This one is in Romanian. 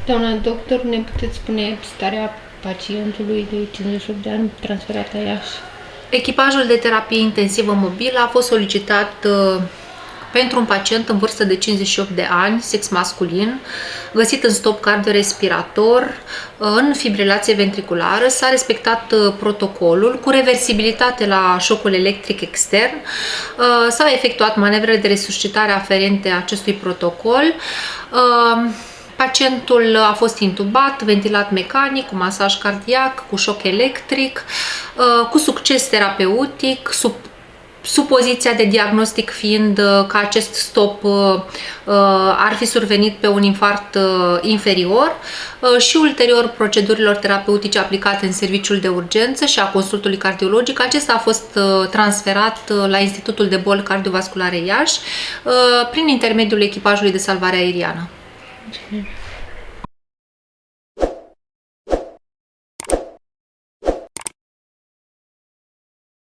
Doamna doctor, ne puteți spune starea pacientului de 58 de ani transferat la Iași? Echipajul de terapie intensivă mobilă a fost solicitat pentru un pacient în vârstă de 58 de ani, sex masculin, găsit în stop cardiorespirator, în fibrilație ventriculară. S-a respectat protocolul cu reversibilitate la șocul electric extern. S-au efectuat manevrele de resuscitare aferente acestui protocol. Pacientul a fost intubat, ventilat mecanic, cu masaj cardiac, cu șoc electric, cu succes terapeutic, supoziția de diagnostic fiind că acest stop ar fi survenit pe un infarct inferior și ulterior procedurilor terapeutice aplicate în serviciul de urgență și a consultului cardiologic. Acesta a fost transferat la Institutul de Boli Cardiovasculare Iași prin intermediul echipajului de salvare aeriană.